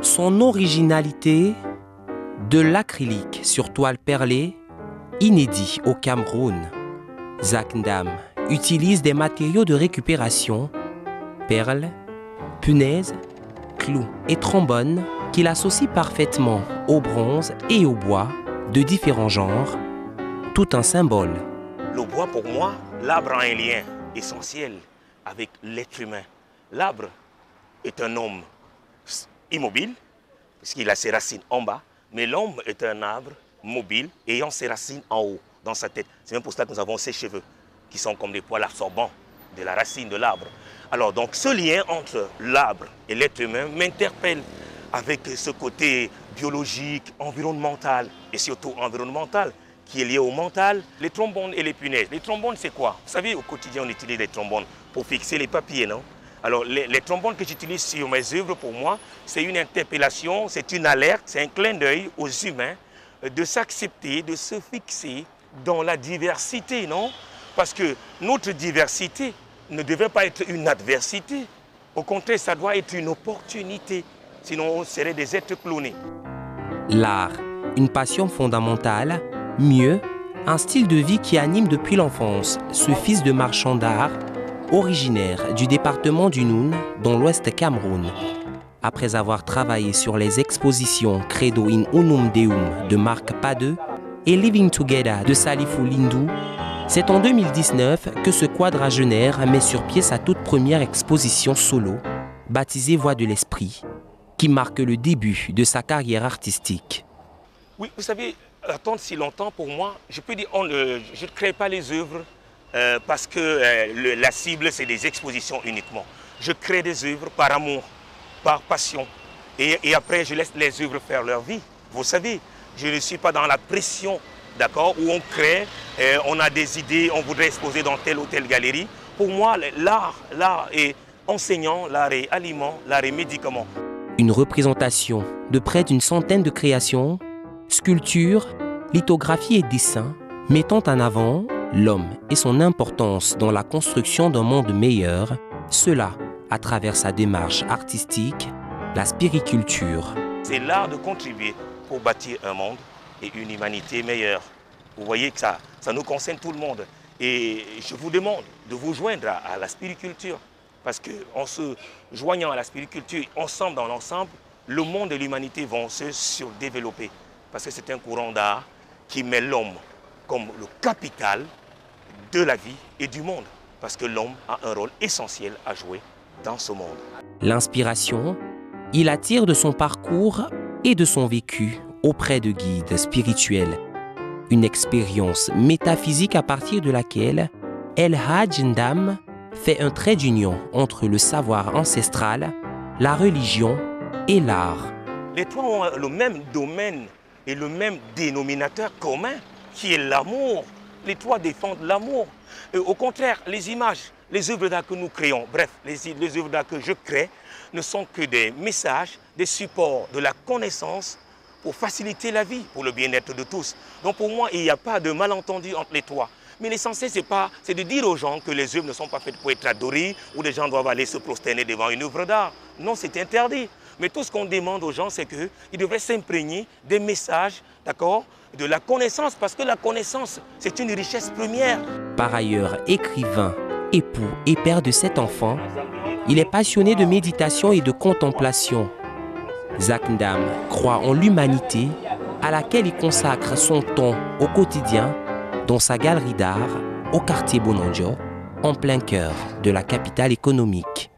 Son originalité, de l'acrylique sur toile perlée, inédit au Cameroun. Zak Ndam utilise des matériaux de récupération, perles, punaises, clous et trombones qu'il associe parfaitement au bronze et au bois de différents genres, tout un symbole. Le bois, pour moi, l'arbre a un lien essentiel avec l'être humain. L'arbre est un homme immobile, puisqu'il a ses racines en bas, mais l'homme est un arbre mobile, ayant ses racines en haut, dans sa tête. C'est même pour cela que nous avons ces cheveux, qui sont comme des poils absorbants de la racine de l'arbre. Alors, donc, ce lien entre l'arbre et l'être humain m'interpelle avec ce côté biologique, environnemental, et surtout environnemental, qui est lié au mental, les trombones et les punaises. Les trombones, c'est quoi? Vous savez, au quotidien, on utilise les trombones pour fixer les papiers, non? Alors, les trombones que j'utilise sur mes œuvres, pour moi, c'est une interpellation, c'est une alerte, c'est un clin d'œil aux humains de s'accepter, de se fixer dans la diversité, non? Parce que notre diversité ne devait pas être une adversité. Au contraire, ça doit être une opportunité. Sinon, on serait des êtres clonés. L'art, une passion fondamentale, mieux, un style de vie qui anime depuis l'enfance ce fils de marchand d'art, originaire du département du Noun, dans l'ouest Cameroun. Après avoir travaillé sur les expositions Credo in Unum Deum de Marc Padeux et Living Together de Salifou Lindou, c'est en 2019 que ce quadragénaire met sur pied sa toute première exposition solo, baptisée Voix de l'Esprit, qui marque le début de sa carrière artistique. Oui, vous savez, attendre si longtemps, pour moi, je peux dire, je ne crée pas les œuvres parce que la cible, c'est des expositions uniquement. Je crée des œuvres par amour, par passion. Et après, je laisse les œuvres faire leur vie. Vous savez, je ne suis pas dans la pression, d'accord, où on crée, on a des idées, on voudrait exposer dans telle ou telle galerie. Pour moi, l'art est enseignant, l'art est aliment, l'art est médicament. Une représentation de près d'une centaine de créations, sculptures, lithographies et dessins, mettant en avant l'homme et son importance dans la construction d'un monde meilleur, cela à travers sa démarche artistique, la spiriculture. C'est l'art de contribuer pour bâtir un monde et une humanité meilleure. Vous voyez que ça nous concerne tout le monde. Et je vous demande de vous joindre à la spiriculture. Parce qu'en se joignant à la spiriculture, ensemble dans l'ensemble, le monde et l'humanité vont se surdévelopper. Parce que c'est un courant d'art qui met l'homme comme le capital de la vie et du monde. Parce que l'homme a un rôle essentiel à jouer dans ce monde. L'inspiration, il attire de son parcours et de son vécu auprès de guides spirituels. Une expérience métaphysique à partir de laquelle El Hadj Ndam fait un trait d'union entre le savoir ancestral, la religion et l'art. Les trois ont le même domaine et le même dénominateur commun, qui est l'amour. Les trois défendent l'amour. Au contraire, les images, les œuvres d'art que nous créons, bref, les œuvres d'art que je crée, ne sont que des messages, des supports de la connaissance pour faciliter la vie, pour le bien-être de tous. Donc pour moi, il n'y a pas de malentendu entre les trois. Mais l'essentiel, c'est de dire aux gens que les œuvres ne sont pas faites pour être adorées ou les gens doivent aller se prosterner devant une œuvre d'art. Non, c'est interdit. Mais tout ce qu'on demande aux gens, c'est qu'ils devraient s'imprégner des messages, d'accord, de la connaissance, parce que la connaissance, c'est une richesse première. Par ailleurs, écrivain, époux et père de 7 enfants, il est passionné de méditation et de contemplation. Zak Ndam croit en l'humanité à laquelle il consacre son temps au quotidien dans sa galerie d'art au quartier Bonanjo, en plein cœur de la capitale économique.